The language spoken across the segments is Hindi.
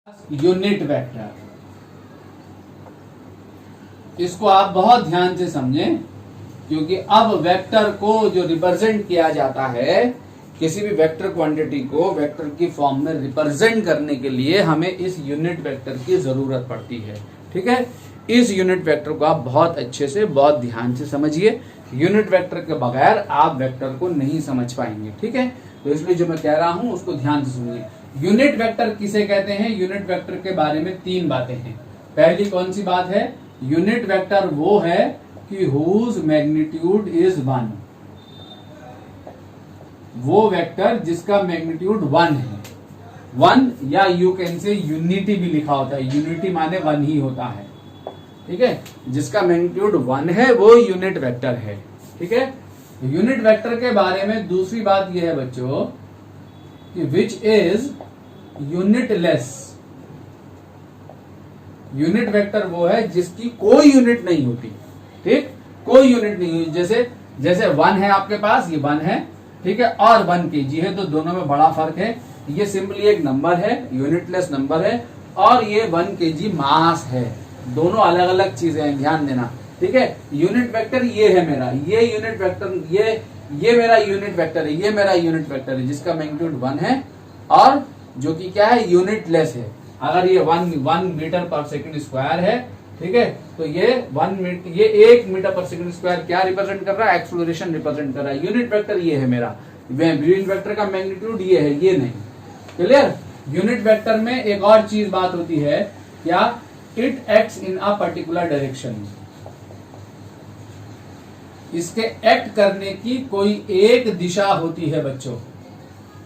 यूनिट वेक्टर, इसको आप बहुत ध्यान से समझें क्योंकि अब वेक्टर को जो रिप्रेजेंट किया जाता है, किसी भी वेक्टर क्वांटिटी को वेक्टर की फॉर्म में रिप्रेजेंट करने के लिए हमें इस यूनिट वेक्टर की जरूरत पड़ती है। ठीक है, इस यूनिट वेक्टर को आप बहुत अच्छे से बहुत ध्यान से समझिए। यूनिट वेक्टर के बगैर आप वेक्टर को नहीं समझ पाएंगे। ठीक है, तो इसलिए जो मैं कह रहा हूं उसको ध्यान से सुनिए। यूनिट वेक्टर किसे कहते हैं? यूनिट वेक्टर के बारे में तीन बातें हैं। पहली कौन सी बात है? यूनिट वेक्टर वो है कि हुज मैग्नीट्यूड इज 1, वो वेक्टर जिसका मैग्नीट्यूड 1 है। 1 या यू कैन से यूनिटी भी लिखा होता है, यूनिटी माने 1 ही होता है। ठीक है, जिसका मैग्नीट्यूड 1 है वो यूनिट वेक्टर है। ठीक है, यूनिट वेक्टर के बारे में दूसरी बात यह है बच्चों कि which is unitless. Unit vector वो है जिसकी कोई यूनिट नहीं होती। ठीक, कोई यूनिट नहीं हुई। जैसे 1 है आपके पास, ये 1 है, ठीक है, और 1 kg है, तो दोनों में बड़ा फर्क है। ये सिंपली एक नंबर है, यूनिटलेस नंबर है, और ये 1 kg मास है। दोनों अलग अलग चीजें हैं, ध्यान देना। ठीक है, यूनिट वेक्टर ये है मेरा, ये यूनिट वेक्टर, ये मेरा यूनिट वेक्टर है, ये मेरा यूनिट वेक्टर है जिसका मैग्नीट्यूड 1 है और जो कि क्या है, यूनिटलेस है। अगर ये 1 मीटर पर सेकंड स्क्वायर है, ठीक है, तो ये 1 मीटर पर सेकंड स्क्वायर क्या रिप्रेजेंट कर रहा है? एक्सेलरेशन रिप्रेजेंट कर रहा है। यूनिट वेक्टर ये है मेरा, यूनिट वेक्टर का मैग्नीट्यूड ये है, ये नहीं। क्लियर? यूनिट वेक्टर में एक और चीज बात होती है, क्या? It acts in a particular direction. इसके एक्ट करने की कोई एक दिशा होती है बच्चों।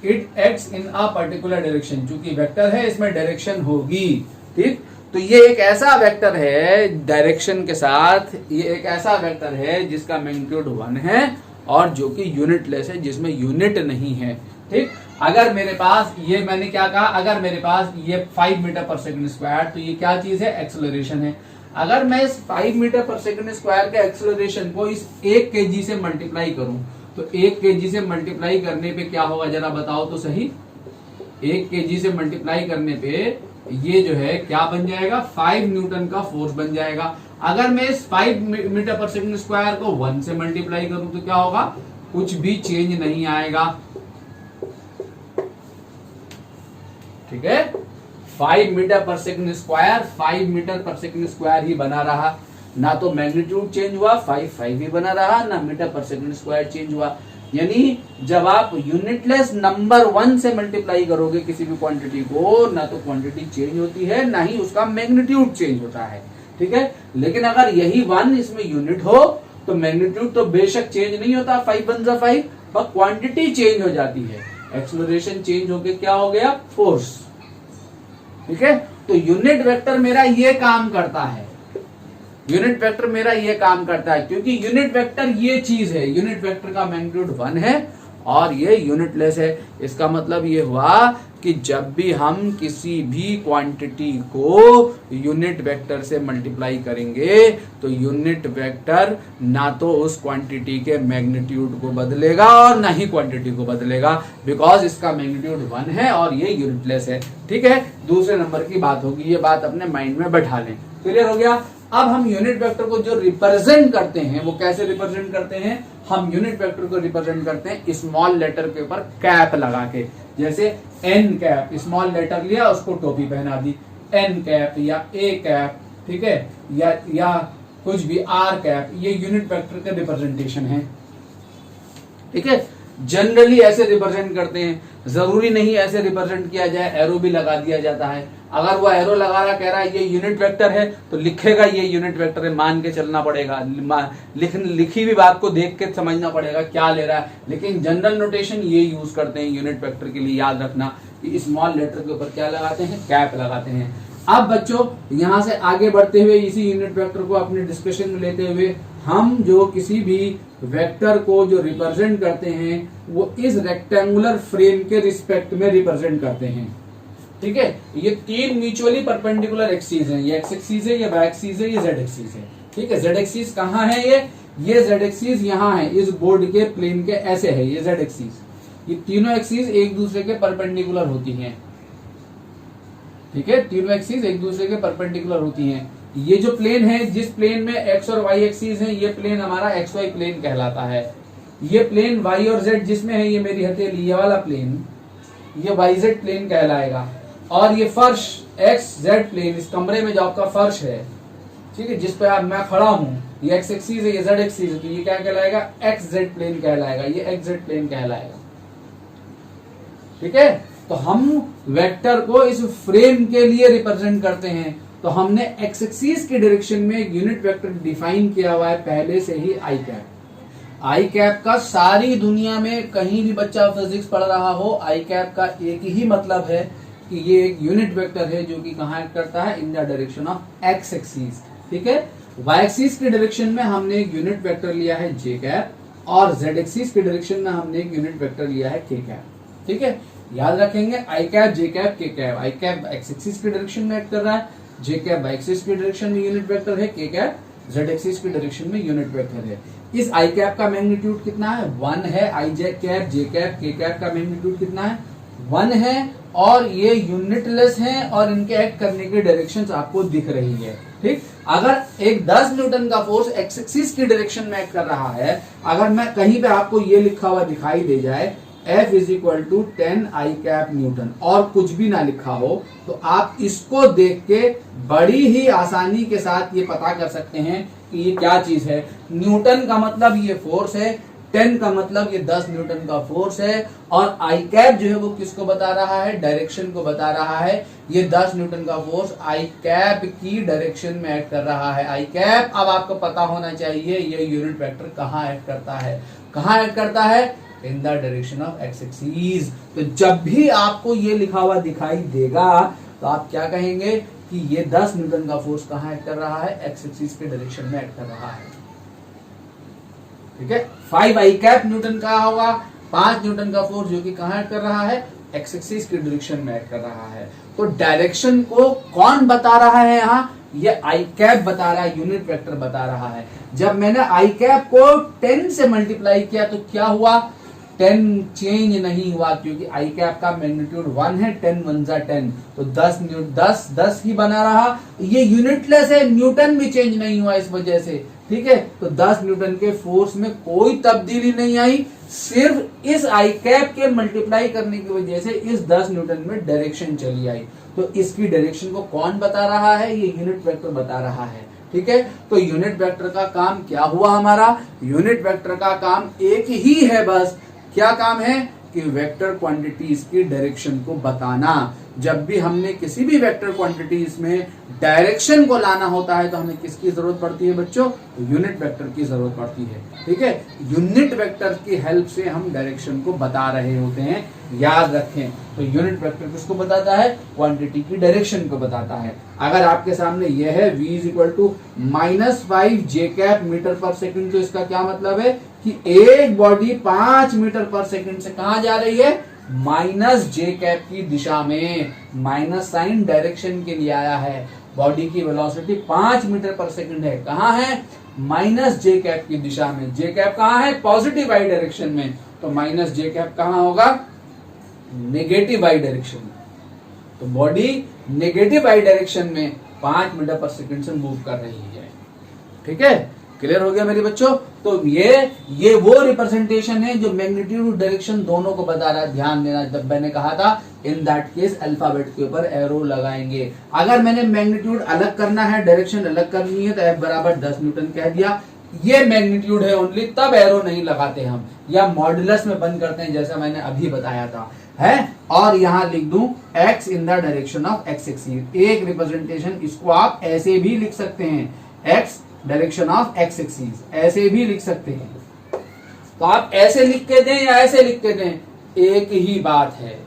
It acts in a particular direction, चूंकि वेक्टर है इसमें डायरेक्शन होगी। ठीक, तो ये एक ऐसा वेक्टर है डायरेक्शन के साथ, ये एक ऐसा वेक्टर है जिसका मैग्नीट्यूड 1 है और जो कि यूनिटलेस है, जिसमें यूनिट नहीं है। ठीक, अगर मेरे पास ये, मैंने क्या कहा, अगर मेरे पास ये 5 मीटर पर सेकंड स्क्वायर, तो ये क्या चीज है? एक्सेलरेशन है। अगर मैं इस 5 मीटर पर सेकंड स्क्वायर के एक्सेलरेशन को इस 1 kg से मल्टीप्लाई करूं, तो 1 kg से मल्टीप्लाई करने पे क्या होगा जरा बताओ तो सही। 1 kg से मल्टीप्लाई करने पे ये जो है क्या बन जाएगा? 5 न्यूटन का फोर्स बन जाएगा। अगर मैं इस 5 मीटर पर सेकंड स्क्वायर को 1 से मल्टीप्लाई करूं तो क्या होगा? कुछ भी चेंज नहीं आएगा। ठीक है, 5 मीटर पर सेकंड स्क्वायर 5 मीटर पर सेकंड स्क्वायर ही बना रहा, ना तो मैग्नीट्यूड चेंज हुआ, 5 ही बना रहा, ना मीटर पर सेकंड स्क्वायर चेंज हुआ। यानी जब आप यूनिटलेस नंबर 1 से मल्टीप्लाई करोगे किसी भी क्वांटिटी को, ना तो क्वांटिटी चेंज होती है, ना ही उसका मैग्नीट्यूड चेंज होता है। ठीक है, लेकिन अगर यही 1 इसमें यूनिट हो तो मैग्नीट्यूड तो बेशक चेंज नहीं होता, 5 बन जा 5, पर क्वांटिटी चेंज हो जाती है। एक्सेलरेशन चेंज होके क्या हो गया? फोर्स। ठीक है, तो यूनिट वेक्टर मेरा ये काम करता है, यूनिट वेक्टर मेरा ये काम करता है क्योंकि यूनिट वेक्टर ये चीज है, यूनिट वेक्टर का मैग्नीट्यूड 1 है और ये यूनिटलेस है। इसका मतलब ये हुआ कि जब भी हम किसी भी क्वांटिटी को यूनिट वेक्टर से मल्टीप्लाई करेंगे तो यूनिट वेक्टर ना तो उस क्वांटिटी के मैग्नीट्यूड को बदलेगा और ना ही क्वांटिटी को बदलेगा, बिकॉज इसका मैग्नीट्यूड 1 है और ये यूनिटलेस है। ठीक है, दूसरे नंबर की बात होगी, ये बात अपने माइंड में बैठा लें। क्लियर हो गया? अब हम यूनिट वेक्टर को जो रिप्रेजेंट करते हैं वो कैसे रिप्रेजेंट करते हैं? हम यूनिट वेक्टर को रिप्रेजेंट करते हैं स्मॉल लेटर के ऊपर कैप लगा के। जैसे एन कैप, स्मॉल लेटर लिया उसको टोपी पहना दी, एन कैप या ए कैप, ठीक है, या कुछ भी आर कैप, ये यूनिट वेक्टर का रिप्रेजेंटेशन है। ठीक है, जनरली ऐसे रिप्रेजेंट करते हैं, जरूरी नहीं ऐसे रिप्रेजेंट किया जाए, एरो भी लगा दिया जाता है। अगर वो एरो लगा रहा, कह रहा है ये यूनिट वेक्टर है, तो लिखेगा ये यूनिट वेक्टर है, मान के चलना पड़ेगा, लिखी हुई बात को देख के समझना पड़ेगा क्या ले रहा है। लेकिन जनरल नोटेशन ये यूज करते हैं यूनिट वेक्टर के लिए, याद रखना कि स्मॉल लेटर के ऊपर क्या लगाते हैं? कैप लगाते हैं। अब बच्चों यहां से आगे बढ़ते हुए इसी यूनिट वेक्टर को अपने डिस्कशन में लेते हुए हम जो किसी भी वेक्टर को जो रिप्रेजेंट करते हैं वो इस रेक्टेंगुलर फ्रेम के रिस्पेक्ट में रिप्रेजेंट करते हैं। ठीक है, ये 3 म्यूचुअली परपेंडिकुलर एक्सिस हैं, ये एक्स एक्सिस है, ये वाई एक्सिस है, ये जेड एक्सिस है। ठीक है, जेड एक्सिस कहाँ है? ये जेड एक्सिस यहाँ है, इस बोर्ड के प्लेन के ऐसे है, ये जेड एक्सिस। ये तीनों एक्सिस एक दूसरे के परपेंडिकुलर होती हैं। ठीक है, तीनों एक्सिस एक दूसरे के परपेंडिकुलर होती हैं। ये जो प्लेन है, जिस प्लेन में एक्स और वाई एक्सिस है, ये प्लेन हमारा एक्स वाई प्लेन कहलाता है। ये प्लेन वाई और जेड जिसमें है, ये मेरी हथेली, ये वाला प्लेन, ये वाई जेड प्लेन कहलाएगा। और ये फर्श एक्स जेड प्लेन, इस कमरे में जो आपका फर्श है, ठीक है, जिस पे आप मैं खड़ा हूं, ये एक्स एक्सिस है, ये जेड एक्सिस है, तो ये क्या कहलाएगा, एक्स जेड प्लेन कहलाएगा, ये एक्स जेड प्लेन कहलाएगा। ठीक है, तो हम वेक्टर को इस फ्रेम के लिए रिप्रेजेंट करते हैं। तो हमने एक्स एक्सिस के डायरेक्शन में एक यूनिट वेक्टर डिफाइन किया हुआ है पहले से ही, आई कैप। आई कैप का सारी दुनिया में कहीं भी बच्चा फिजिक्स पढ़ रहा हो, आई कैप का एक ही मतलब है कि ये एक यूनिट वेक्टर है जो कि कहां एक्ट करता है, in the direction of x axis. ठीक है, वाई एक्सिस के डायरेक्शन में हमने एक यूनिट वेक्टर लिया है जे कैप, और जेड एक्सिस के डायरेक्शन में हमने एक यूनिट वेक्टर लिया है के कैप। ठीक है, याद रखेंगे, आई कैप, जे कैप, के कैप। आई कैप एक्स एक्सिस के डायरेक्शन में एक्ट कर रहा है, जे कैप वाई एक्सिस के डायरेक्शन में यूनिट वेक्टर है, के कैप जेड एक्सिस के डायरेक्शन में यूनिट वेक्टर है। इस आई कैप का मैग्नीट्यूड कितना है, 1 है। आई जे कैप, जे कैप, के कैप का मैग्नीट्यूड कितना है, 1 है। और ये यूनिटलेस है और इनके एक्ट करने की डायरेक्शंस आपको दिख रही है। ठीक, अगर एक 10 न्यूटन का फोर्स एक्स एक्सिस की डायरेक्शन में एक्ट कर रहा है, अगर मैं कहीं पे आपको ये लिखा हुआ दिखाई दे जाए F is equal to 10 i cap newton, और कुछ भी ना लिखा हो, तो आप इसको देख के बड़ी ही आसानी के साथ ये पता कर सकते हैं कि ये क्या चीज है। न्यूटन का मतलब ये फोर्स है, 10 का मतलब ये 10 न्यूटन का फोर्स है, और आई कैप जो है वो किसको बता रहा है, डायरेक्शन को बता रहा है। ये 10 न्यूटन का फोर्स आई कैप की डायरेक्शन में एक्ट कर रहा है। आई कैप, अब आपको पता होना चाहिए ये यूनिट वेक्टर कहाँ एक्ट करता है, कहाँ एक्ट करता है, in the direction of x axis. तो जब भी आपको ये लिखा हुआ दिखाई देगा तो आप क्या कहेंगे कि ये 10 न्यूटन का फोर्स कहाँ एक्ट कर रहा है, एक्स एक्सिस के डायरेक्शन में एक्ट कर रहा है। ठीक है, 5 आई कैप न्यूटन का होगा, 5 न्यूटन का फोर्स जो कि कहाँ एक्ट कर रहा है, एक्स एक्सिस की डायरेक्शन में एक्ट कर रहा है। तो डायरेक्शन को कौन बता रहा है यहाँ, ये आई कैप बता रहा है, यूनिट वेक्टर बता रहा है। जब मैंने आई कैप को 10 से मल्टीप्लाई किया तो क्या हुआ, 10 चेंज नहीं हुआ, क्योंकि आई कैप का मैग्नीट्यूड 1 है, 10 1 जा 10, तो 10 ही बना रहा। ये यूनिटलेस है, न्यूटन भी चेंज नहीं हुआ इस वजह से। ठीक है, तो 10 न्यूटन के फोर्स में कोई तब्दीली नहीं आई, सिर्फ इस आई कैप के मल्टीप्लाई करने की वजह से इस 10 न्यूटन में डायरेक्शन चली आई। तो इसकी डायरेक्शन को कौन बता रहा है, ये यूनिट वेक्टर बता रहा है। ठीक है, तो यूनिट वेक्टर का काम क्या हुआ हमारा, यूनिट वेक्टर का काम एक ही है बस। क्या काम है कि वेक्टर क्वांटिटीज की डायरेक्शन को बताना। जब भी हमने किसी भी वेक्टर क्वांटिटीज में डायरेक्शन को लाना होता है तो हमें किसकी जरूरत पड़ती है बच्चों, तो यूनिट वेक्टर की जरूरत पड़ती है। ठीक है, यूनिट वेक्टर की हेल्प से हम डायरेक्शन को बता रहे होते हैं, याद रखें। तो यूनिट वेक्टर किसको बताता है, क्वांटिटी की डायरेक्शन को बताता है। अगर आपके सामने यह है v is equal to -5 j cap metre पर सेकंड, तो इसका क्या मतलब है कि एक बॉडी 5 मीटर पर सेकंड से कहां जा रही है, माइनस जे कैप की दिशा में। माइनस साइन डायरेक्शन के लिए आया है। बॉडी की वेलोसिटी 5 मीटर पर सेकंड है, कहां है, माइनस जे कैप की दिशा में। जे कैप कहां है, पॉजिटिव वाई डायरेक्शन में, तो माइनस जे कैप कहां होगा, नेगेटिव वाई डायरेक्शन में। तो बॉडी नेगेटिव वाई डायरेक्शन में 5 मीटर पर सेकंड से मूव कर रही है। ठीक है, क्लियर हो गया मेरे बच्चों। तो ये वो रिप्रेजेंटेशन है जो मैग्नीट्यूड डायरेक्शन दोनों को बता रहा है। ध्यान देना, जब मैंने कहा था इन दैट केस अल्फाबेट के ऊपर एरो लगाएंगे। अगर मैंने मैग्नीट्यूड अलग करना है, डायरेक्शन अलग करनी है, तो F बराबर 10 न्यूटन कह दिया। ये मैग्नीट्यूड है ओनली, तब एरो नहीं लगाते हम, या मॉडुलस में बंद करते हैं जैसा मैंने अभी बताया था, है। और यहां लिख दूं x in the direction of x axis. एक रिप्रेजेंटेशन इसको आप ऐसे भी लिख सकते हैं, x direction of x axis, ऐसे भी लिख सकते हैं। तो आप ऐसे लिख के दें या ऐसे लिख के दें, एक ही बात है।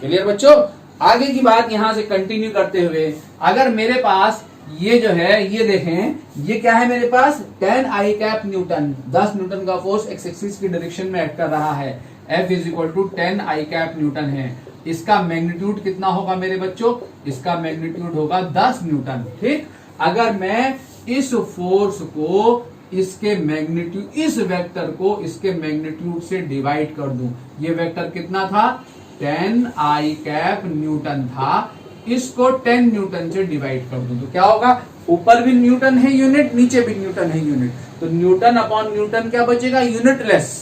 क्लियर बच्चों, आगे की बात यहां से कंटिन्यू करते हुए, अगर मेरे पास ये जो है, ये देखें, ये क्या है मेरे पास, 10 आई कैप न्यूटन, 10 न्यूटन का फोर्स एक्स एक्सिस की डायरेक्शन में एक्ट कर रहा है। F is equal to 10 i cap newton है। इसका मैग्नीट्यूड कितना होगा मेरे बच्चों, इसका मैग्नीट्यूड होगा 10 न्यूटन। ठीक, अगर मैं इस फोर्स को इसके मैग्नीट्यूड, इस वेक्टर को इसके मैग्नीट्यूड से डिवाइड कर दूं, ये वेक्टर कितना था, 10 आई कैप न्यूटन था। इसको 10 न्यूटन से डिवाइड कर दूं तो क्या होगा, ऊपर भी न्यूटन है यूनिट, नीचे भी न्यूटन है यूनिट, तो न्यूटन अपॉन न्यूटन क्या बचेगा, यूनिटलेस।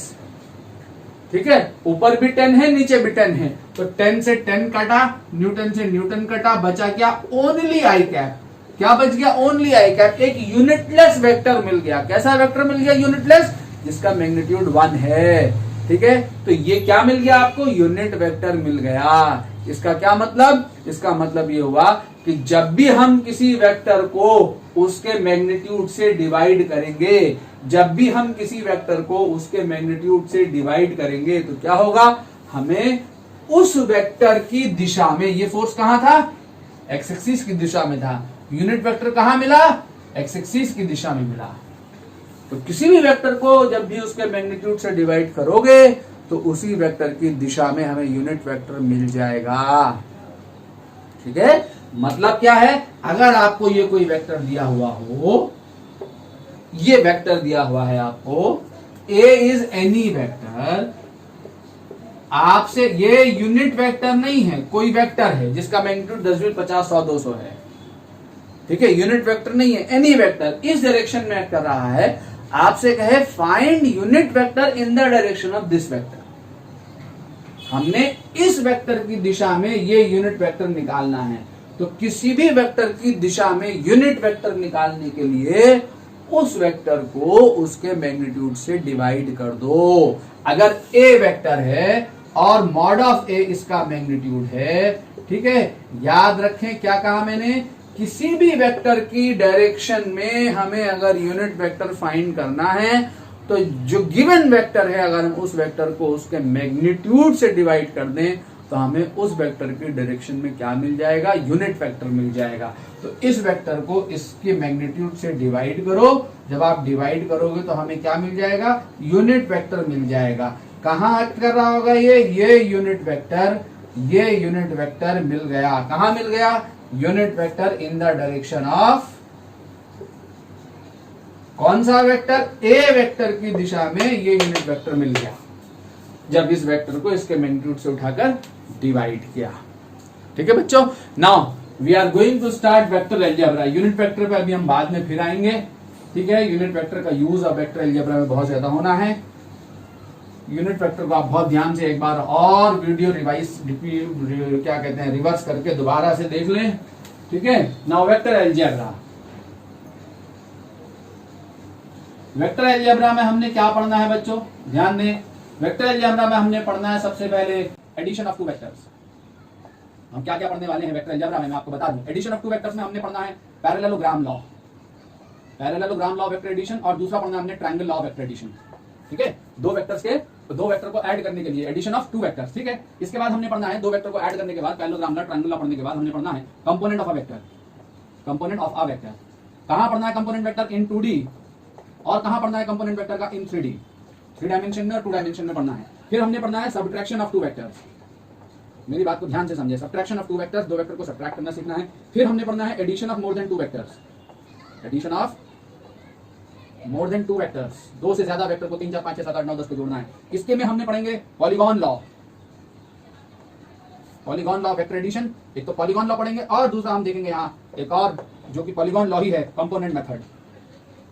ठीक है, ऊपर भी 10 है नीचे भी 10 है, तो 10 से 10 कटा, न्यूटन से न्यूटन कटा, बचा क्या, ओनली आई कैप। क्या बच गया, ओनली आई कैप। एक यूनिटलेस वेक्टर मिल गया। कैसा वेक्टर मिल गया, यूनिटलेस, जिसका मैग्नीट्यूड 1 है। ठीक है, तो ये क्या मिल गया आपको, यूनिट वेक्टर मिल गया। इसका क्या मतलब, इसका मतलब ये हुआ कि जब भी हम किसी वेक्टर को उसके मैग्नीट्यूड से डिवाइड करेंगे, जब भी हम किसी वेक्टर को उसके मैग्नीट्यूड से डिवाइड करेंगे तो क्या होगा, हमें उस वेक्टर की दिशा में, ये फोर्स कहां था, एक्स एक्सिस की दिशा में था, यूनिट वेक्टर कहां मिला, एक्स एक्सिस की दिशा में मिला। तो किसी भी वेक्टर को जब भी उसके मैग्नीट्यूड से डिवाइड करोगे तो उसी वेक्टर की दिशा में हमें यूनिट वेक्टर मिल जाएगा। ठीक है, मतलब क्या है, अगर आपको ये कोई वेक्टर दिया हुआ हो, ये वेक्टर दिया हुआ है आपको, ए इज एनी वेक्टर, आपसे ये यूनिट वेक्टर नहीं है, कोई वेक्टर है जिसका मैग्नीट्यूड 10, 50, 100, 200 है। ठीक है, यूनिट वेक्टर नहीं है, एनी वेक्टर इस डायरेक्शन में एक्ट कर रहा है, आपसे कहे find unit vector in the direction of this vector, हमने इस वेक्टर की दिशा में ये यूनिट वेक्टर निकालना है। तो किसी भी वेक्टर की दिशा में यूनिट वेक्टर निकालने के लिए उस वेक्टर को उसके मैग्नीट्यूड से डिवाइड कर दो। अगर ए वेक्टर है और मॉड ऑफ ए इसका मैग्नीट्यूड है, ठीक है, याद रखें क्या कहा मैंने, किसी भी वेक्टर की डायरेक्शन में हमें अगर यूनिट वेक्टर फाइंड करना है तो जो गिवन वेक्टर है, अगर हम उस वेक्टर को उसके मैग्नीट्यूड से डिवाइड कर दें तो हमें उस वेक्टर की डायरेक्शन में क्या मिल जाएगा, यूनिट वेक्टर मिल जाएगा। तो इस वेक्टर को इसके मैग्नीट्यूड से डिवाइड करो, जब आप डिवाइड करोगे तो हमें क्या मिल जाएगा, यूनिट वेक्टर मिल जाएगा। कहां एक्ट कर रहा होगा ये यूनिट वेक्टर, ये यूनिट वेक्टर मिल गया। कहां मिल गया, unit vector in the direction of कौन सा वेक्टर, ए वेक्टर की दिशा में ये यूनिट वेक्टर मिल गया जब इस वेक्टर को इसके मैग्नीट्यूड से उठाकर डिवाइड किया। ठीक है बच्चों, now we are going to start vector algebra. Unit vector पे अभी हम बाद में फिर आएंगे। ठीक है, यूनिट वेक्टर का यूज अब वेक्टर अलजेब्रा में बहुत ज्यादा होना है। यूनिट वेक्टर को आप बहुत ध्यान से एक बार और वीडियो क्या कहते हैं, रिवर्स करके दोबारा से देख लें। ठीक है, now vector algebra. Vector algebra में हमने क्या पढ़ना है बच्चों, ध्यान दें। वेक्टर अलजेब्रा में हमने पढ़ना है सबसे पहले एडिशन ऑफ टू वेक्टर्स। हम क्या क्या पढ़ने वाले हैं वेक्टर अलजेब्रा में मैं आपको बता दूं। एडिशन ऑफ टू वेक्टर्स में हमने पढ़ना है parallelogram law, parallelogram law vector addition, और दूसरा पढ़ना है हमने ट्रायंगल लॉ वेक्टर एडिशन। ठीक है, दो वेक्टर को ऐड करने के लिए एडिशन ऑफ टू वेक्टर्स। ठीक है, इसके बाद हमने पढ़ना है दो वेक्टर को ऐड करने के बाद पैरेललोग्राम लॉ, ट्रायंगल लॉ पढ़ने के बाद हमने पढ़ना है component of a vector, component of a vector. कहां पढ़ना है कंपोनेंट वेक्टर, इन 2D, और कहां पढ़ना है कंपोनेंट वेक्टर का, इन 3D, 3 डायमेंशन में और 2 डायमेंशन में पढ़ना है। फिर हमने पढ़ना है सबट्रैक्शन ऑफ टू वेक्टर्स। मेरी बात को ध्यान से समझिए, सबट्रैक्शन ऑफ टू वेक्टर्स, दो वेक्टर को सबट्रैक्ट करना सीखना है। फिर हमने पढ़ना है addition of more than two vectors, addition of more than two vectors, दो से ज्यादा वेक्टर को 3, 4, 5, 6, 7, 8, 9, 10 को जोड़ना है। इसके में हमने पढ़ेंगे polygon law, polygon law vector addition, एक तो पॉलीगॉन लॉ पढ़ेंगे और दूसरा हम देखेंगे यहाँ एक और जो कि पॉलीगॉन लॉ ही है, कंपोनेंट मेथड।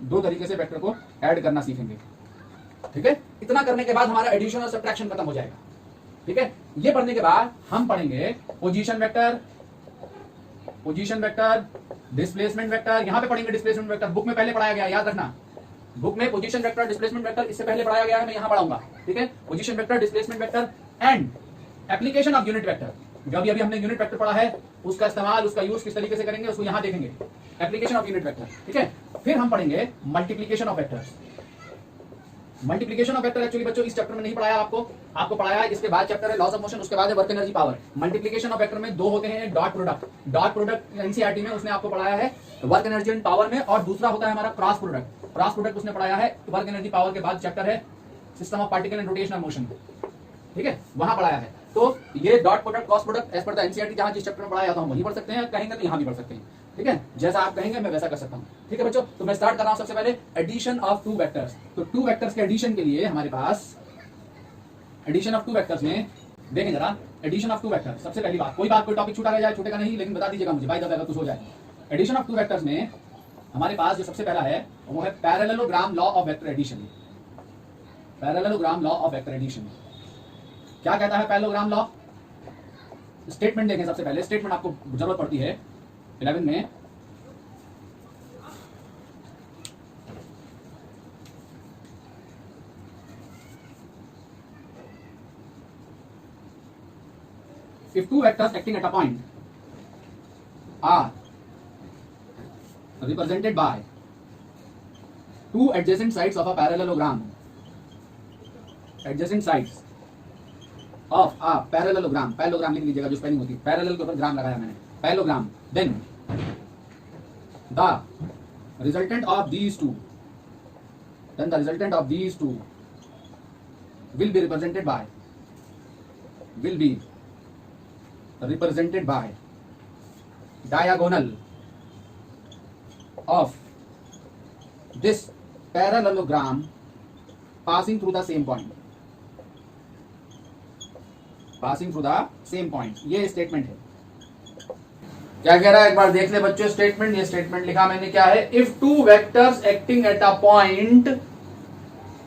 दो तरीके से वेक्टर को ऐड करना सीखेंगे। ठीक है, इतना करने के बाद हमारा एडिशन और सब्ट्रैक्शन खत्म हो जाएगा। ठीक है, ये पढ़ने के बाद हम पढ़ेंगे position vector, position vector, displacement vector. यहां पे पढ़ेंगे डिस्प्लेसमेंट वेक्टर, बुक में पहले पढ़ाया गया, याद रखना। बुक में पोजीशन वेक्टर, डिस्प्लेसमेंट वेक्टर इससे पहले पढ़ाया गया है, मैं यहां पढ़ाऊंगा। ठीक है, position vector, displacement vector and application of unit vector. जो भी अभी हमने यूनिट वेक्टर पढ़ा है उसका इस्तेमाल, उसका यूज किस तरीके से करेंगे उसको यहां देखेंगे, एप्लीकेशन ऑफ यूनिट वेक्टर। ठीक है, फिर हम पढ़ेंगे multiplication of vectors. Multiplication of vector actually बच्चों इस चैप्टर में नहीं पढ़ाया आपको पढ़ाया है इसके बाद चैप्टर है लॉस ऑफ मोशन, उसके बाद है work energy power. Multiplication of vector में दो होते हैं, dot product, dot product NCERT में उसने आपको पढ़ाया है वर्क एनर्जी एंड पावर में, और दूसरा होता है हमारा क्रॉस प्रोडक्ट, क्रॉस प्रोडक्ट उसने पढ़ाया है वर्क एनर्जी पावर के बाद चैप्टर है system of particle and rotational motion. ठीक है, वहां पढ़ाया है। तो ये dot product, cross product as per the NCERT जहां जिस चैप्टर में पढ़ाया था हम वहीं पढ़ सकते हैं, कहेंगे तो यहां भी पढ़ सकते हैं। ठीक है, जैसा आप कहेंगे मैं वैसा कर सकता हूं। ठीक है बच्चों, तो मैं स्टार्ट कर रहा हूं सबसे पहले एडिशन ऑफ टू वेक्टर्स। तो टू वेक्टर्स के एडिशन के लिए हमारे पास एडिशन ऑफ टू वेक्टर्स में देखें जरा, एडिशन ऑफ टू वेक्टर। सबसे पहली बात, कोई टॉपिक छूटा रह जाए, छूटेगा नहीं, लेकिन बता दीजिएगा मुझे, बाय द वे अगर कुछ हो जाए। एडिशन ऑफ टू वेक्टर्स में हमारे पास जो सबसे पहला है वो है parallelogram law of vector addition. Parallelogram law of vector addition क्या कहता है? पैरेललोग्राम लॉ स्टेटमेंट देखें। सबसे पहले स्टेटमेंट आपको जरूरत पड़ती है 11 में। If two vectors acting at a point are represented by two adjacent sides of a parallelogram, adjacent sides of a parallelogram, parallelogram लिख लीजिएगा, जो स्पेलिंग होती है, पैरेलल के ऊपर ग्राम लगाया मैंने, parallelogram, then the resultant of these two will be represented by diagonal of this parallelogram passing through the same point, ये स्टेटमेंट है। क्या कह रहा है एक बार देख ले बच्चों स्टेटमेंट। ये स्टेटमेंट लिखा मैंने क्या है? If two vectors acting at a point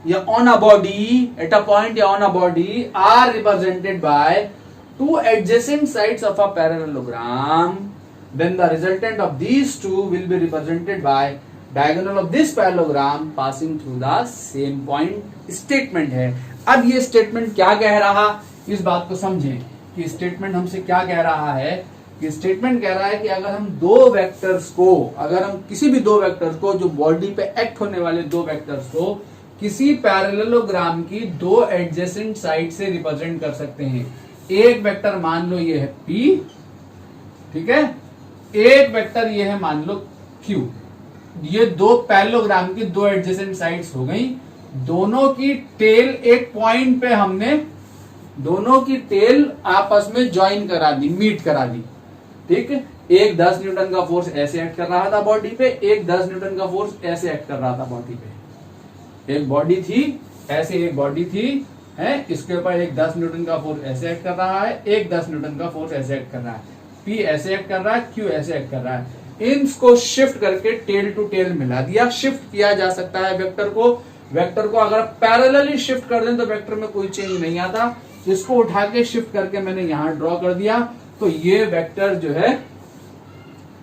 या on a body, at a point या on a body are represented by two adjacent sides of a parallelogram, then the resultant of these two will be represented by diagonal of this parallelogram passing through the same point। Statement है। अब ये स्टेटमेंट क्या कह रहा, इस बात को समझें कि स्टेटमेंट हमसे क्या कह रहा है। कि स्टेटमेंट कह रहा है कि अगर हम किसी भी दो वेक्टर्स को जो बॉडी पे एक्ट होने वाले दो वेक्टर्स को किसी पैरेललोग्राम की दो एडजेसेंट साइड से रिप्रेजेंट कर सकते हैं। एक वेक्टर मान लो ये है P, ठीक है, एक वेक्टर ये है मान लो Q। ये दो पैरेललोग्राम की दो एडजेसेंट साइड्स हो गई। दोनों की टेल एक पॉइंट पे हमने दोनों की टेल आपस में ज्वाइन करा दी, मीट करा दी, ठीक है। एक 10 न्यूटन का फोर्स ऐसे एक्ट कर रहा था बॉडी पे, एक 10 न्यूटन का फोर्स ऐसे एक्ट कर रहा था बॉडी पे। एक बॉडी थी ऐसे, एक बॉडी थी है, इसके ऊपर एक 10 न्यूटन का फोर्स ऐसे एक्ट कर रहा है, एक 10 न्यूटन का फोर्स ऐसे एक्ट कर रहा है, P ऐसे एक्ट कर रहा है, Q ऐसे एक्ट कर रहा है। इनको शिफ्ट करके टेल टू टेल मिला दिया। शिफ्ट किया जा सकता है वेक्टर को अगर पैरेलली शिफ्ट कर दें तो वेक्टर में कोई चेंज नहीं आता। इसको उठा के शिफ्ट करके मैंने यहां ड्रॉ कर दिया, तो ये वेक्टर जो है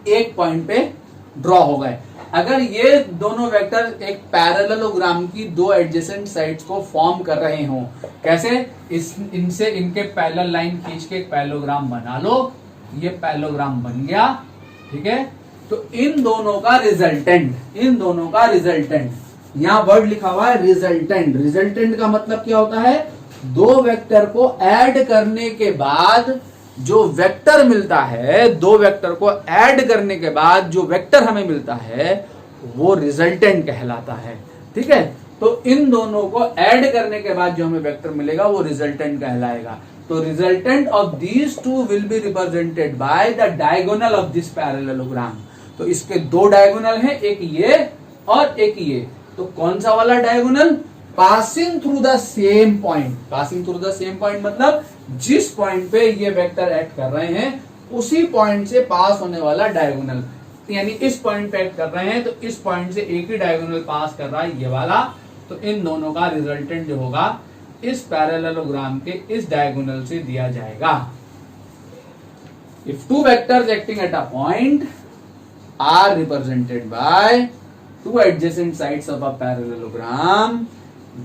एक पॉइंट पे ड्रॉ हो गए। अगर ये दोनों वेक्टर एक पैरेललोग्राम की दो एडजेसेंट साइड्स को फॉर्म कर रहे हों, कैसे? इनसे इनके पैरेलल लाइन खींच के एक पैरेललोग्राम बना लो, ये पैरेललोग्राम बन गया, ठीक है। तो इन दोनों का रिजल्टेंट, यहां वर्ड लिखा हुआ है रिजल्टेंट का मतलब क्या होता है? दो वेक्टर को ऐड करने के बाद जो वेक्टर मिलता है, दो वेक्टर को ऐड करने के बाद जो वेक्टर हमें मिलता है वो रिजल्टेंट कहलाता है, ठीक है। तो इन दोनों को ऐड करने के बाद जो हमें वेक्टर मिलेगा वो रिजल्टेंट कहलाएगा। तो resultant of these two will be represented by the diagonal of this parallelogram. तो इसके दो डायगोनल हैं, एक ये और एक ये। तो कौन सा वाला diagonal? Passing through the same point मतलब जिस पॉइंट पे ये वेक्टर एक्ट कर रहे हैं उसी पॉइंट से पास होने वाला डायगोनल। यानी इस पॉइंट पे एक्ट कर रहे हैं तो इस पॉइंट से एक ही डायगोनल पास कर रहा है, ये वाला। तो इन दोनों का रिजल्टेंट जो होगा इस पैरेललोग्राम के इस डायगोनल से दिया जाएगा। If two vectors acting at a point are represented by two adjacent sides of a parallelogram,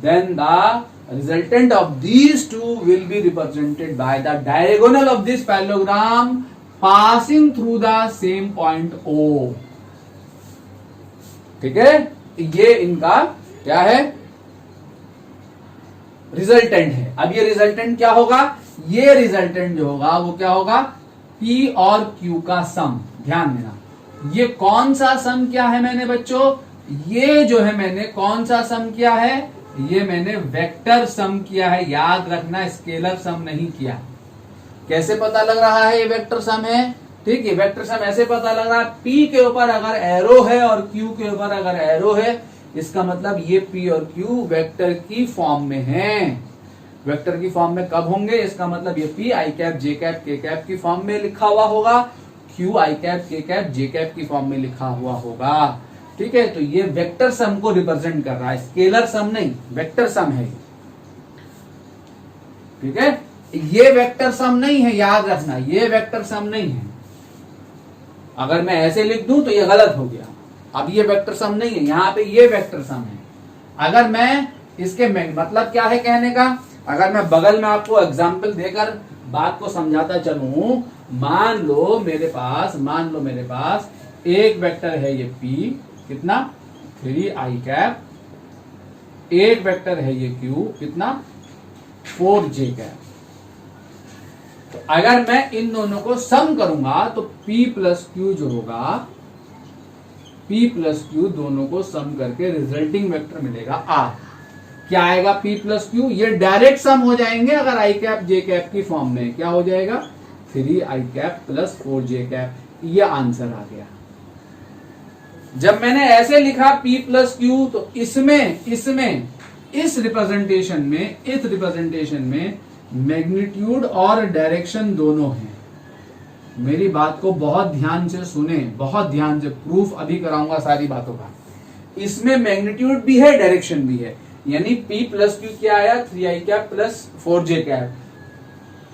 then the resultant of these two will be represented by the diagonal of this parallelogram passing through the same point O। ठीक है, ये इनका क्या है? रिजल्टेंट है। अब ये रिजल्टेंट क्या होगा? ये रिजल्टेंट जो होगा वो क्या होगा? P और Q का सम। ध्यान देना, ये कौन सा सम किया है मैंने बच्चों? ये जो है मैंने कौन सा सम किया है? ये मैंने वेक्टर सम किया है। याद रखना, स्केलर सम नहीं किया। कैसे पता लग रहा है ये वेक्टर सम है? ठीक है, वेक्टर सम ऐसे पता लग रहा है, P के ऊपर अगर एरो है और Q के ऊपर अगर एरो है, इसका मतलब ये P और Q वेक्टर की फॉर्म में हैं। वेक्टर की फॉर्म में कब होंगे, इसका मतलब ये P I cap J cap के कैप की फॉर्म में लिखा हुआ होगा, क्यू आई कैप के कैप जे कैप की फॉर्म में लिखा हुआ होगा। ठीक है, तो ये वेक्टर सम को रिप्रेजेंट कर रहा है, स्केलर सम नहीं, वेक्टर सम है। ठीक है, ये वेक्टर सम नहीं है, याद रखना, ये वेक्टर सम नहीं है। अगर मैं ऐसे लिख दूं तो ये गलत हो गया। अब ये वेक्टर सम नहीं है, यहां पे ये वेक्टर सम है। अगर मैं इसके मतलब क्या है कहने का, अगर मैं बगल में आपको एग्जाम्पल देकर बात को समझाता चलूं, मान लो मेरे पास एक वेक्टर है ये P, कितना 3i कैप, एक वेक्टर है ये Q, कितना 4j कैप। तो अगर मैं इन दोनों को सम करूंगा तो P प्लस Q जो होगा, P प्लस Q दोनों को सम करके रिजल्टिंग वेक्टर मिलेगा R। क्या आएगा P प्लस Q, ये डायरेक्ट सम हो जाएंगे अगर i कैप j कैप की फॉर्म में। क्या हो जाएगा 3i cap plus 4j cap, ये आंसर आ गया। जब मैंने ऐसे लिखा P प्लस Q तो इसमें इस रिप्रेजेंटेशन में मैग्नीट्यूड और डायरेक्शन दोनों हैं। मेरी बात को बहुत ध्यान से सुने, बहुत ध्यान से, प्रूफ अभी कराऊंगा सारी बातों का। इसमें मैग्नीट्यूड भी है, डायरेक्शन भी है, यानी P प्लस Q क्या आया 3i cap plus 4j cap.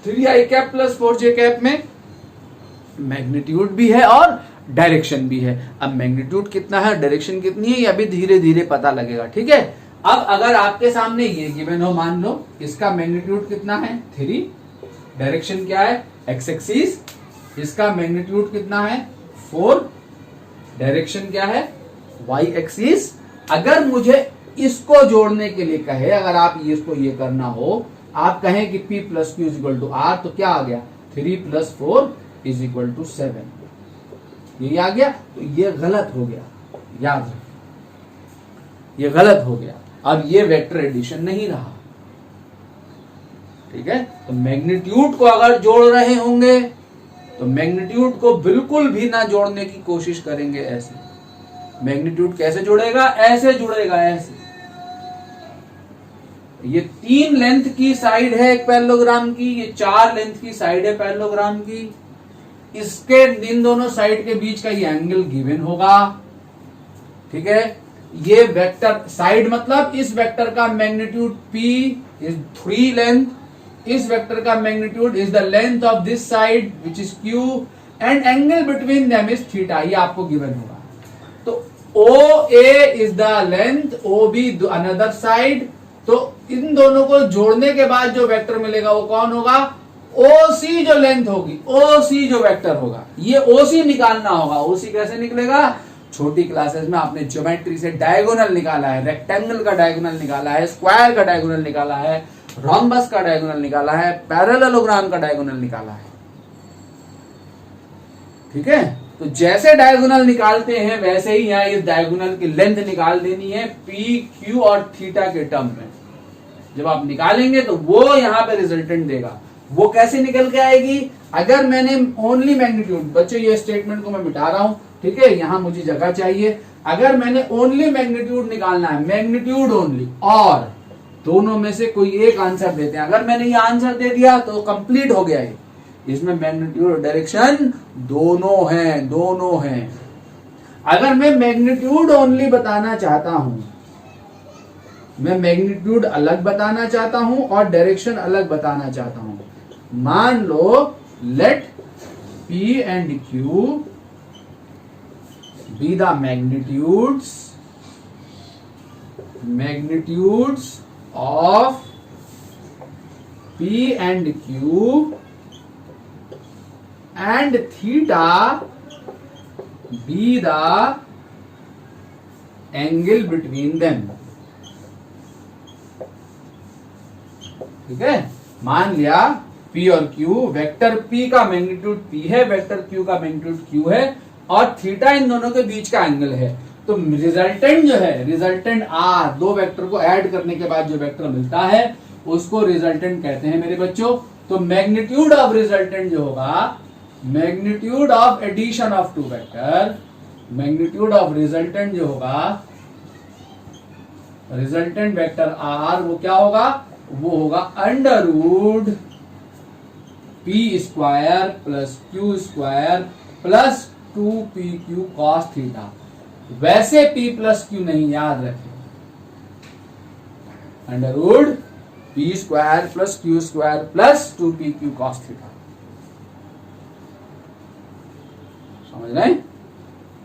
3i cap plus 4j cap में मैग्नीट्यूड भी है और डायरेक्शन भी है। अब मैग्नीट्यूड कितना है, डायरेक्शन कितनी है, ये अभी धीरे धीरे पता लगेगा। ठीक है, अब अगर आपके सामने ये गिवन हो, मान लो इसका मैग्नीट्यूड कितना है 3, डायरेक्शन क्या है एक्स एक्सिस, इसका मैग्नीट्यूड कितना है 4, डायरेक्शन क्या है वाई एक्सिस। अगर मुझे इसको जोड़ने के लिए कहे, अगर आप इसको ये करना हो, आप कहें कि P plus q is equal to r, तो क्या आ गया 3 प्लस 4 इज इक्वल टू 7, ये आ गया। तो ये गलत हो गया, याद रखो ये गलत हो गया। अब ये वेक्टर एडिशन नहीं रहा। ठीक है, तो मैग्नीट्यूड को अगर जोड़ रहे होंगे तो मैग्नीट्यूड को बिल्कुल भी ना जोड़ने की कोशिश करेंगे। ऐसे मैग्नीट्यूड कैसे जुड़ेगा, ऐसे जुड़ेगा, ऐसे। ये 3 लेंथ की साइड है एक पैरेललोग्राम की, ये 4 लेंथ की साइड है पैरेललोग्राम की। इसके इन दोनों साइड के बीच का ये एंगल गिवन होगा। ठीक है, ये वेक्टर साइड मतलब इस वेक्टर का मैग्नीट्यूड P इज 3 लेंथ, इस वेक्टर का magnitude is the length of this side which is Q, and angle between them is theta, ये आपको गिवन होगा। तो OA is the length, OB another side. तो इन दोनों को जोड़ने के बाद जो वेक्टर मिलेगा वो कौन होगा, OC जो लेंथ होगी, OC जो वेक्टर होगा, ये OC निकालना होगा। OC कैसे निकलेगा, छोटी क्लासेस में आपने ज्योमेट्री से डायगोनल निकाला है, रेक्टेंगल का डायगोनल निकाला है, स्क्वायर का डायगोनल निकाला है, रोम्बस का डायगोनल निकाला है, पैरेललोग्राम का डायगोनल निकाला है। ठीक है, तो जैसे डायगोनल निकालते हैं वैसे ही यहाँ इस डायगोनल की लेंथ निकाल देनी है P, Q और थीटा के टर्म में। जब आप निकालेंगे तो वो यहाँ पे रिजल्टेंट देगा। वो कैसे निकल के आएगी, अगर मैंने ओनली मैग्नीट्यूड, बच्चों ये स्टेटमेंट को मैं मिटा रहा हूं, ठीक है, यहां मुझे जगह चाहिए। अगर मैंने ओनली मैग्नीट्यूड निकालना है, मैग्नीट्यूड ओनली, और दोनों में से कोई एक आंसर देते हैं, अगर मैंने ये आंसर दे दिया तो कंप्लीट हो गया है। इसमें मैग्नीट्यूड और डायरेक्शन दोनों हैं। अगर मैं मैग्नीट्यूड ओनली बताना चाहता हूं, मैं मैग्नीट्यूड अलग बताना चाहता हूं और डायरेक्शन अलग बताना चाहता हूं, मान लो late P and Q be the magnitudes of P and Q, and theta be the angle between them। ठीक है, मान लिया P और Q, वेक्टर P का मैग्नीट्यूड P है, वेक्टर Q का मैग्नीट्यूड Q है, और थीटा इन दोनों के बीच का एंगल है। तो रिजल्टेंट जो है, रिजल्टेंट R, दो वेक्टर को ऐड करने के बाद जो वेक्टर मिलता है उसको रिजल्टेंट कहते हैं मेरे बच्चों। तो मैग्नीट्यूड ऑफ रिजल्टेंट जो होगा, magnitude of addition of two vector, magnitude of resultant जो होगा, रिजल्टेंट वेक्टर R, वो क्या होगा वो होगा under root p square plus q square plus 2pq cos theta. वैसे p प्लस क्यू नहीं, याद रखें, under root p square plus q square plus 2pq cos theta. समझ रहे हैं?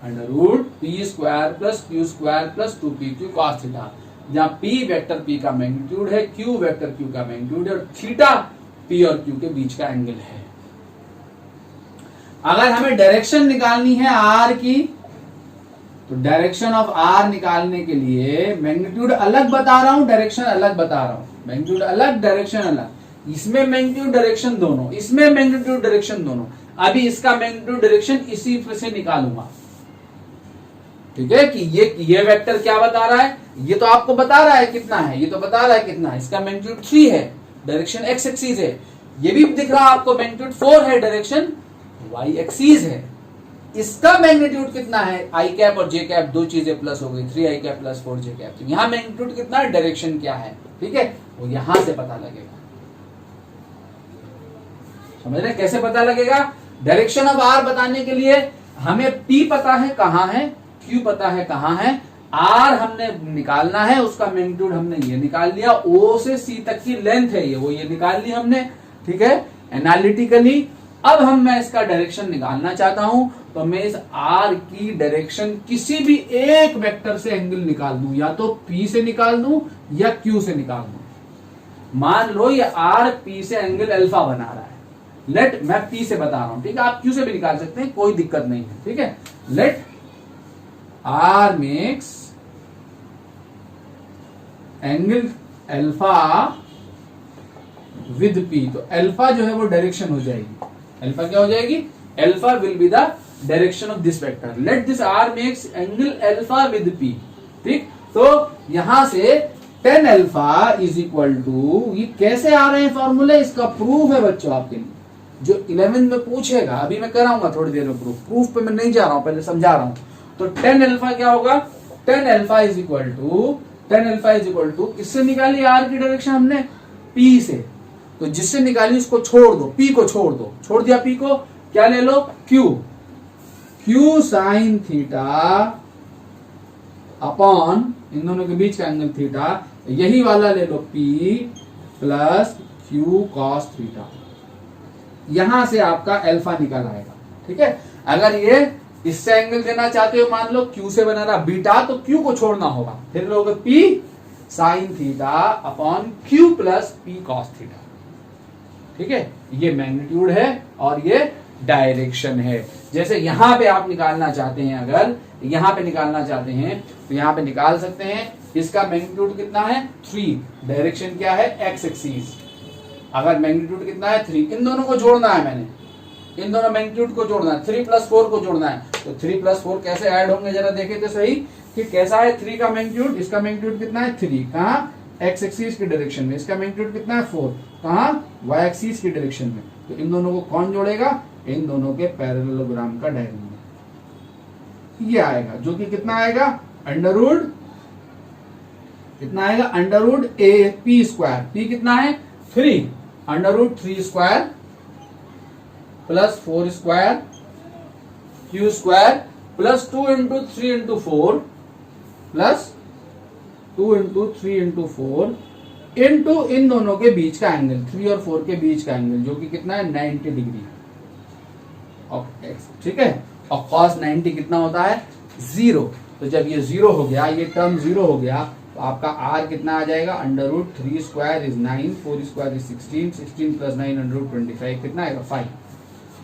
Under root p square plus q square plus 2pq cos theta, जहां p वेक्टर p का मैग्नीट्यूड है, q वेक्टर q का मैग्नीट्यूड है और थीटा p और q के बीच का एंगल है। अगर हमें डायरेक्शन निकालनी है r की, तो डायरेक्शन ऑफ r निकालने के लिए मैग्नीट्यूड अलग बता रहा हूं, डायरेक्शन अलग बता रहा हूं। मैग्नीट्यूड अलग, डायरेक्शन अलग। इसमें मैग्नीट्यूड डायरेक्शन दोनों, इसमें मैग्नीट्यूड डायरेक्शन दोनों। अभी इसका मैग्नीट्यूड डायरेक्शन इसी से निकालूंगा। ठीक है कि ये वेक्टर क्या बता रहा है, ये तो आपको बता रहा है कितना है, ये तो बता रहा है कितना है, इसका मैग्नीट्यूड 3 है, डायरेक्शन एक्स एक्सिस है। ये भी दिख रहा है आपको मैग्नीट्यूड 4 है, डायरेक्शन वाई एक्सिस है। इसका मैग्नीट्यूड कितना है, आई कैप और जे कैप दो चीजें प्लस हो गई, 3 आई कैप प्लस 4 जे कैप। तो यहां मैग्नीट्यूड कितना है, डायरेक्शन क्या है, ठीक है, वो यहां से पता लगेगा। समझ रहे कैसे पता लगेगा? डायरेक्शन ऑफ आर बताने के लिए हमें पी पता है कहां है, क्यू पता है कहां है, आर हमने निकालना है, उसका मैग्नीट्यूड हमने ये निकाल लिया, ओ से सी तक की लेंथ है ये, वो ये निकाल ली हमने, ठीक है, एनालिटिकली। अब मैं इसका डायरेक्शन निकालना चाहता हूं, तो मैं इस आर की डायरेक्शन किसी भी एक वेक्टर से एंगल निकाल दूं, या तो पी से निकाल दूं या क्यू से निकाल दूं। मान लो ये आर पी से एंगल अल्फा बना रहा है, लेट, मैं पी से बता रहा हूं, ठीक है, आप क्यू से भी निकाल सकते हैं, कोई दिक्कत नहीं है, ठीक है। Let r makes angle alpha with p, तो अल्फा जो है वो डायरेक्शन हो जाएगी। अल्फा क्या हो जाएगी, alpha will be the direction of this vector. Let this r makes angle alpha with p, ठीक। तो यहां से tan alpha is equal to, ये कैसे आ रहे हैं फॉर्मूले, इसका प्रूफ है बच्चों आपके लिए, जो 11th में पूछेगा, अभी मैं कराऊंगा थोड़ी देर में प्रूफ पे मैं नहीं जा रहा हूं, पहले समझा रहा हूं। तो tan अल्फा क्या होगा, tan alpha is equal to किससे निकाली आर की डायरेक्शन हमने, पी से, तो जिससे निकाली उसको छोड़ दो, पी को छोड़ दो, छोड़ दिया पी को, क्या ले लो, क्यू साइन थीटा अपॉन इन दोनों के बीच का एंगल थीटा, यही वाला ले लो P plus Q cos theta. यहां से आपका अल्फा निकल आएगा, ठीक है। अगर ये इससे एंगल देना चाहते हो, मान लो क्यू से बना रहा बीटा, तो क्यू को छोड़ना होगा, फिर लोगे P sign theta upon Q plus P cos theta, ठीक है। ये मैग्नीट्यूड है और ये डायरेक्शन है। जैसे यहां पे आप निकालना चाहते हैं, अगर यहां पे निकालना चाहते हैं तो यहां पे निकाल सकते हैं। इसका मैग्नीट्यूड कितना है, 3, डायरेक्शन क्या है, एक्स एक्सिस। अगर मैग्नीट्यूड कितना है, 3, इन दोनों को जोड़ना है, मैंने इन दोनों मैग्नीट्यूड को जोड़ना है, 3 + 4 को जोड़ना है। तो 3 + 4 कैसे ऐड होंगे, जरा देखें तो सही कि कैसा है 3 का मैग्नीट्यूड। इसका मैग्नीट्यूड कितना है, 3, कहाँ, एक्स एक्सिस की डायरेक्शन में। इसका मैग्नीट्यूड कितना है, 4, कहाँ, वाई एक्सिस की डायरेक्शन में। तो इन दोनों को कौन जोड़ेगा, इन दोनों के पैरेललोग्राम का डायग्राम ये आएगा, जो कि कितना आएगा, अंडर रूट कितना आएगा, under root a p square, p कितना है 3, under root 3 square plus 4 square q square plus 2 × 3 × 4 plus 2 × 3 × 4 into इन दोनों के बीच का एंगल, 3 और 4 के बीच का एंगल, जो कि कितना है 90 डिग्री, ठीक है। और cos 90 कितना होता है, 0। तो जब ये 0 हो गया, ये टर्म 0 हो गया, तो आपका r कितना आ जाएगा, under root 3 square is 9, 4 square is 16, 16 + 9 under root 25 कितना आएगा, 5।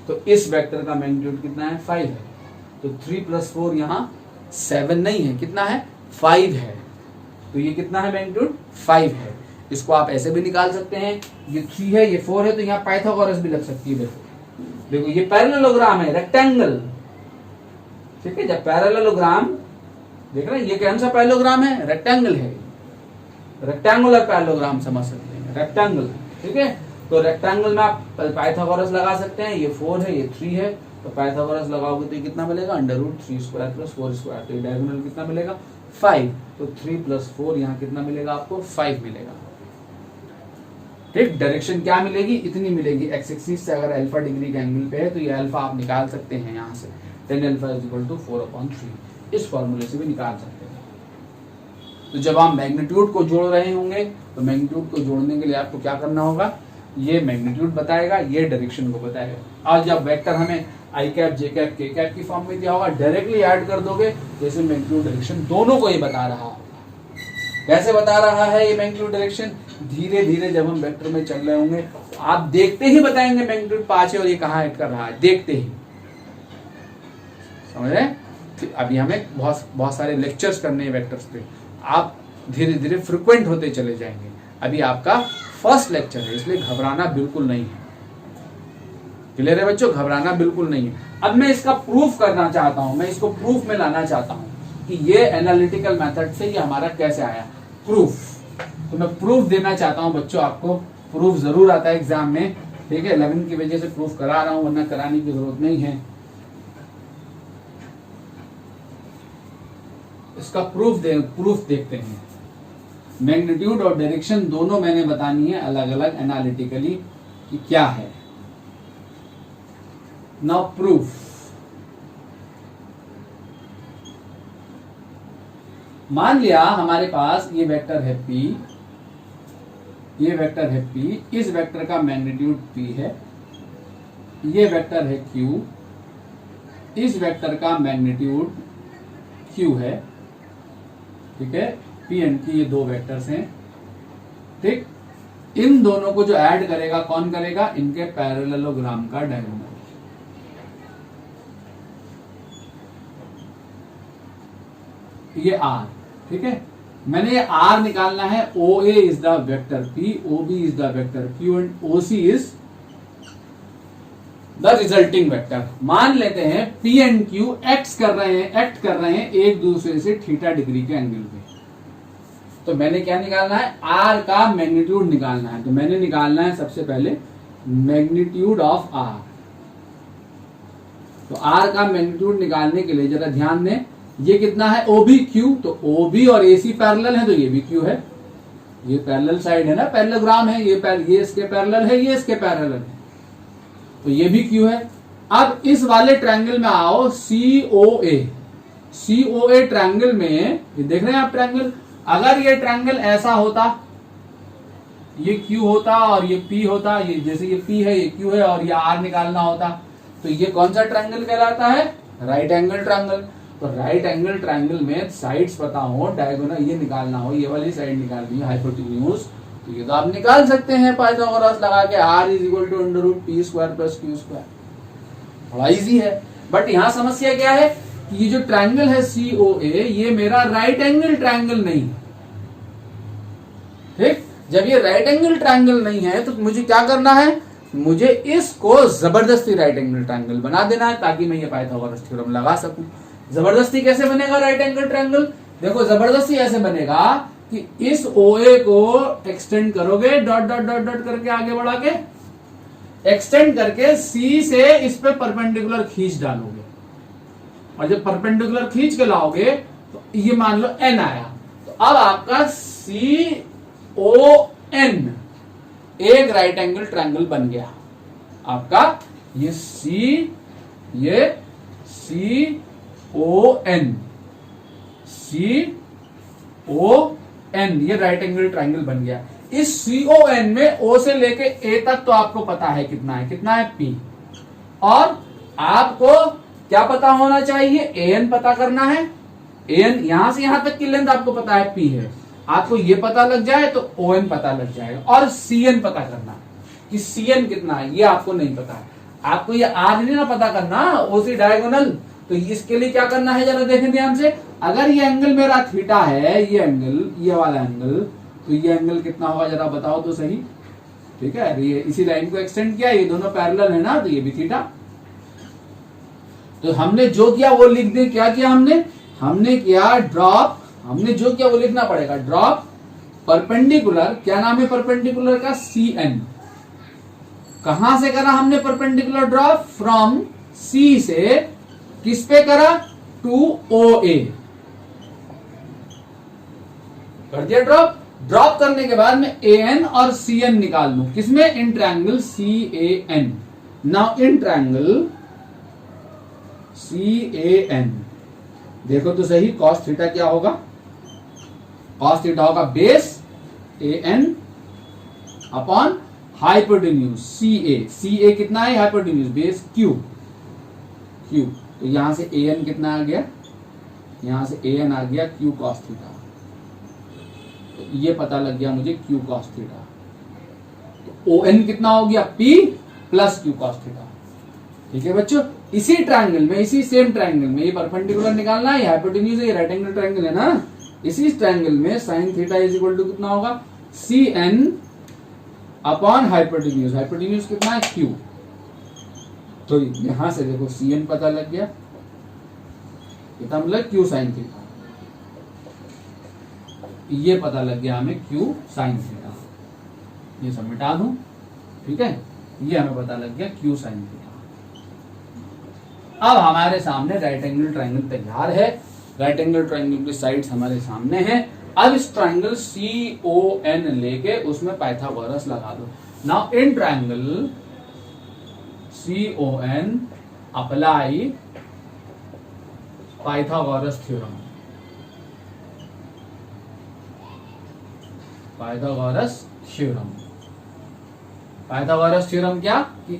तो इस वेक्टर का मैग्नीट्यूड कितना है, 5 है। तो 3 + 4 यहाँ 7 नहीं है, कितना है, 5 है। तो ये कितना है, मैग्नीट्यूड 5 है। इसको आप ऐसे भी निकाल सकते हैं, ये 3 है, ये 4 है, तो यहाँ पाइथागोरस भी लग सकती है। देखो ये पैरेललोग्राम है, रेक्टेंगल, ठीक है। जब पैरेललोग्राम देख रहे हैं, ये कौन सा पैरेललोग्राम है, रेक्टेंगल है, रेक्टेंगुलर पैरेललोग्राम समझ सकते हैं, रेक्टेंगल, ठीक है। तो रेक्टेंगल में आप पाइथागोरस लगा सकते हैं, ये 4 है, ये 3 है, तो पाइथागोरस लगाओगे तो ये कितना मिलेगा, under root 3 square plus 4 square, तो ये डायगोनल कितना मिलेगा, 5। तो 3 + 4 यहाँ कितना मिलेगा आपको, 5 मिलेगा। ठीक, डायरेक्शन क्या मिलेगी, इतनी मिलेगी। एक्स एक्सिस से अगर अल्फा डिग्री का एंगल पे है तो ये अल्फा आप निकाल सकते हैं यहाँ से, tan alpha is equal to 4/3, इस फॉर्मूले से भी निकाल सकते हैं। तो जब आप मैग्नीट्यूड को जोड़ रहे होंगे तो मैग्नीट्यूड को जोड़ने के लिए आपको क्या करना होगा, ये मैग्नीट्यूड बताएगा, ये डायरेक्शन को बताएगा। और जब वेक्टर हमें आई कैप जे कैप के कैप की फॉर्म में दिया होगा, डायरेक्टली ऐड कर दोगे, जैसे मैग्नीट्यूड डायरेक्शन दोनों को ये बता रहा होगा। कैसे बता रहा है ये मैग्नीट्यूड डायरेक्शन, धीरे धीरे जब हम वेक्टर में चल रहे होंगे तो आप देखते ही बताएंगे मैग्नीट्यूड 5 है और ये कहाँ ऐड कर रहा है, देखते ही, समझ रहे हैं। अभी हमें बहुत सारे लेक्चर्स करने हैं वेक्टर्स पे, आप धीरे धीरे फ्रिक्वेंट होते चले जाएंगे। अभी आपका फर्स्ट लेक्चर है, इसलिए घबराना बिल्कुल नहीं है। क्लियर है बच्चों, घबराना बिल्कुल नहीं है। अब मैं इसका प्रूफ करना चाहता हूं, मैं इसको प्रूफ में लाना चाहता हूं कि ये एनालिटिकल मेथड से ये हमारा कैसे आया प्रूफ। तो मैं प्रूफ देना चाहता हूं बच्चों, आपको प्रूफ जरूर आता है एग्जाम में, ठीक है। 11 की वजह से प्रूफ करा रहा हूं, वरना कराने की जरूरत नहीं है। इसका प्रूफ देखते हैं। मैग्नीट्यूड और डायरेक्शन दोनों मैंने बतानी है अलग अलग एनालिटिकली कि क्या है। नाउ प्रूफ, मान लिया हमारे पास ये वेक्टर है P, ये वेक्टर है P, इस वेक्टर का मैग्नीट्यूड P है, ये वेक्टर है Q, इस वेक्टर का मैग्नीट्यूड Q है, ठीक है। P एंड Q ये दो वेक्टर्स हैं, ठीक। इन दोनों को जो ऐड करेगा कौन करेगा, इनके पैरेललोग्राम का डायगोनल। ये R, ठीक है। मैंने ये R निकालना है, OA is the vector P, OB is the vector Q and OC is the resulting vector. मान लेते हैं P एंड Q एक्ट कर रहे हैं एक दूसरे से थीटा डिग्री के एंगल पे। तो मैंने क्या निकालना है, R का मैग्नीट्यूड निकालना है। तो मैंने निकालना है सबसे पहले मैग्नीट्यूड ऑफ R। तो R का मैग्नीट्यूड निकालने के लिए जरा ध्यान दें, ये कितना है OBQ, तो OB और AC पैरेलल है तो ये भी Q है, ये पैरेलल साइड है ना, पैरेललोग्राम है, ये इसके पैरेलल है, ये इसके पैरेलल है, तो ये भी Q है। अब इस वाले ट्रायंगल में आओ, COA ट्रायंगल में, ये देख रहे हैं आप ट्रायंगल, अगर ये ट्रायंगल ऐसा होता, ये Q होता और ये P होता, ये जैसे ये P है, ये Q है और ये R निकालना होता, तो ये कौन सा ट्रायंगल कहलाता है, राइट एंगल ट्रायंगल। तो राइट एंगल ट्रायंगल में साइड्स पता हो, डायगोनल ये निकालना हो, ये वाली साइड निकालनी है हाइपोटेन्यूज, तो ये तो आप निकाल सकते हैं पाइथागोरस लगा के, R is equal to √P² + Q², बड़ा इजी है। बट यहाँ समस्या क्या है कि ये जो ट्रायंगल है COA, ये मेरा राइट एंगल ट्रायंगल नहीं है, ठीक। जब ये राइट एंगल ट्रायंगल नहीं है तो मुझे क्या करना है, मुझे इसको जबरदस्ती राइट एंगल ट्रायंगल बना देना है, ताकि मैं ये पाइथागोरस थ्योरम लगा सकूं। जबरदस्ती कैसे बनेगा राइट एंगल ट्रायंगल, देखो जबरदस्ती ऐसे बनेगा कि इस OA को एक्सटेंड करोगे, डॉट डॉट डॉट डॉट करके आगे बढ़ा के, एक्सटेंड करके C से इस पे परपेंडिकुलर खींच डालोगे, और जब परपेंडिकुलर खींच के लाओगे तो ये मान लो N आया, तो अब आपका CON एक राइट एंगल ट्रायंगल बन गया आपका। ये CON ये राइट एंगल ट्रायंगल बन गया। इस CON में O से लेके A तक तो आपको पता है कितना है P, और आपको क्या पता होना चाहिए, AN पता करना है। AN यहां से यहां तक की लेंथ आपको पता है P है, आपको ये पता लग जाए तो ON पता लग जाएगा, और CN पता करना है कि CN कितना है, ये आपको नहीं पता है। आपको ये R नहीं ना पता करना, OC डायगोनल, तो इसके लिए क्या करना है जरा देखें ध्यान से। अगर ये एंगल मेरा थीटा है, ये एंगल, ये वाला एंगल, तो ये एंगल कितना होगा जरा बताओ तो सही, ठीक है। ये इसी लाइन को एक्सटेंड किया, ये दोनों पैरेलल है ना, तो ये भी थीटा। तो हमने जो किया वो लिख दे, क्या किया हमने किया ड्रॉप, हमने जो किया वो लिखना पड़ेगा, ड्रॉप परपेंडिकुलर, क्या नाम है परपेंडिकुलर का, CN। कहां से करा हमने परपेंडिकुलर ड्रॉप, फ्रॉम C से किस पे करा, टू OA कर दिया ड्रॉप, ड्रॉप करने के बाद में AN और CN निकाल लूं, किसमें? In triangle CAN। Now in triangle CAN देखो तो सही, cos थीटा क्या होगा? cos थीटा होगा base AN upon hypotenuse CA कितना है? Hypotenuse base Q। तो यहां से AN कितना आ गया? यहां से AN आ गया Q cos थीटा। तो ये पता लग गया मुझे Q cos थीटा। तो ON कितना हो गया? P plus Q cos theta. ठीक है बच्चों, इसी ट्रायंगल में, इसी सेम ट्रायंगल में, ये परपेंडिकुलर निकालना है, हाइपोटेन्यूज है, ये राइट एंगल ट्रायंगल है ना, इसी ट्रायंगल में sin theta is equal to कितना होगा? CN upon hypotenuse. हाइपोटेन्यूज कितना है? Q। तो यहां से देखो CN पता लग गया, कितना मतलब? Q sin theta. ये पता लग गया हमें Q sin थीटा। ये सब मिटा दूं, ठीक है, ये हमें पता लग गया Q sin थीटा। अब हमारे सामने राइट एंगल ट्रायंगल तैयार है। राइट एंगल ट्रायंगल की साइड्स हमारे सामने हैं। अब इस ट्रायंगल CON लेके उसमें पाइथागोरस लगा दो। Now in triangle CON apply Pythagoras theorem. Pythagoras theorem, Pythagoras theorem क्या कि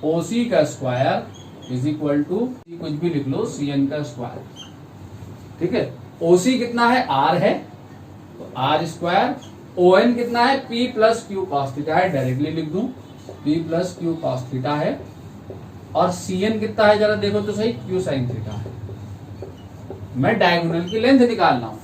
OC का स्क्वायर इज इक्वल टू, कुछ भी लिख लो, CN का स्क्वायर। ठीक है, OC कितना है? R है, तो R स्क्वायर। ON कितना है? P plus Q cos theta है, डायरेक्टली लिख दूं, P plus Q cos theta है। और CN कितना है जरा देखो तो सही? Q sin थीटा है। मैं डायगोनल की लेंथ निकालना हूं,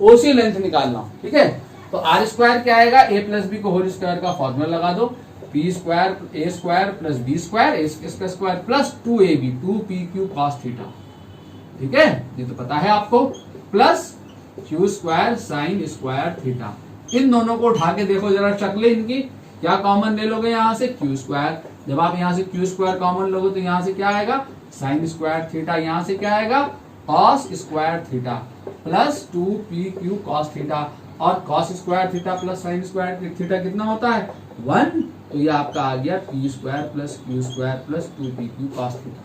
OC लेंथ निकालना हूं, ठीक है। तो R स्क्वायर क्या आएगा? A प्लस बी को होल स्क्वायर का फॉर्मूला लगा दो, P square A square plus B square, इसका square plus 2AB 2PQ cos theta. ठीक है, ये तो पता है आपको, plus Q square sine square theta. इन दोनों को उठा के देखो जरा शक्लें इनकी, क्या कॉमन ले लोगे? यहाँ से Q स्क्वायर। जब आप यहाँ से Q स्क्वायर कॉमन लोगे तो यहाँ से क्या आएगा? Sign square theta. यहाँ से क्या आएगा? Cos square theta plus 2PQ cos theta. और cos square theta plus sign square theta कितना होता है? 1। तो ये आपका आ गया P square plus Q square plus 2PQ cos theta.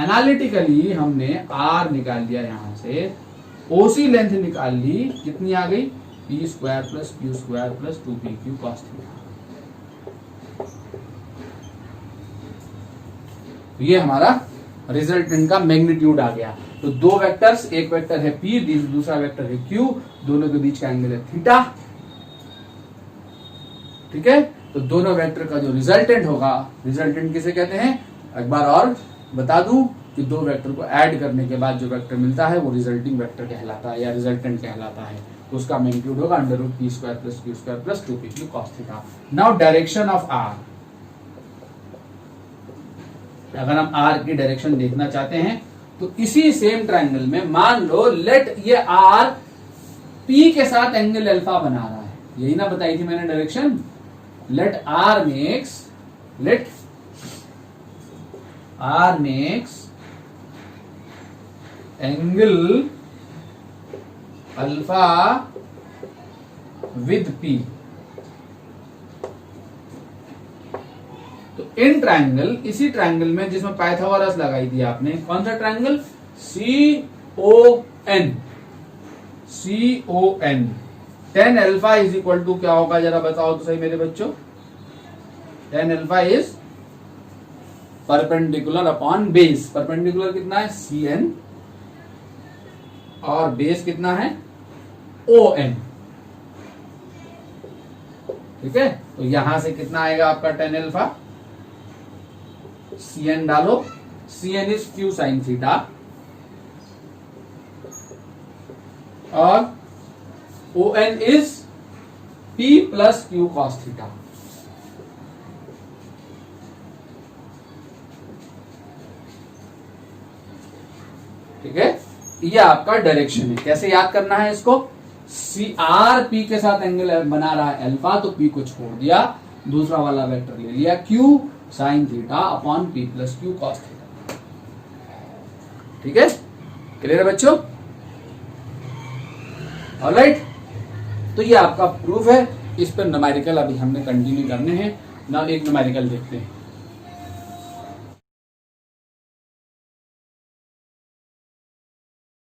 Analytically हमने R निकाल लिया, यहां से OC लेंथ निकाल ली, कितनी आ गई? P square plus Q square plus 2PQ cos theta. ये हमारा रिजल्टेंट का मैग्नीट्यूड आ गया। तो दो वेक्टर्स, एक वेक्टर है P, दूसरा वेक्टर है Q, दोनों के बीच का एंगल है थीटा। ठीक है, तो दोनों वेक्टर का जो रिजल्टेंट होगा, रिजल्टेंट किसे कहते हैं? एक बार और बता दूं कि दो वेक्टर को ऐड करने के बाद जो वेक्टर मिलता है वो रिजल्टिंग वेक्टर कहलाता है या रिजल्टेंट कहलाता है। तो उसका मैग्नीट्यूड होगा √P square plus Q square plus 2PQ cos theta. Now direction of R, अगर हम R की डायरेक्शन देखना चाहते हैं तो इसी सेम ट्रायंगल में मान लो लेट ये R P के साथ एंगल अल्फा बना रहा है, यही ना बताई थी मैंने direction. Let R makes angle alpha with P। तो इन ट्रायंगल, इसी ट्रायंगल में जिसमें पाइथागोरस लगाई थी आपने, कौन सा triangle? CON। tan alpha is equal to क्या होगा जरा बताओ तो सही मेरे बच्चों? tan alpha is perpendicular upon base. Perpendicular कितना है? CN और बेस कितना है? ON। ठीक है, तो यहां से कितना आएगा आपका tan अल्फा? CN डालो, CN is Q sin theta और ON is P plus Q cos theta. ठीक है, ये आपका डायरेक्शन है। कैसे याद करना है इसको? CR P के साथ एंगल बना रहा है अल्फा, तो P को छोड़ दिया, दूसरा वाला वेक्टर ले लिया Q sign theta upon P plus Q cos theta. ठीक है, क्लियर है बच्चों? ऑलराइट, तो ये आपका प्रूफ है। इस पर न्यूमेरिकल अभी हमने कंटिन्यू करने हैं ना। एक न्यूमेरिकल देखते हैं।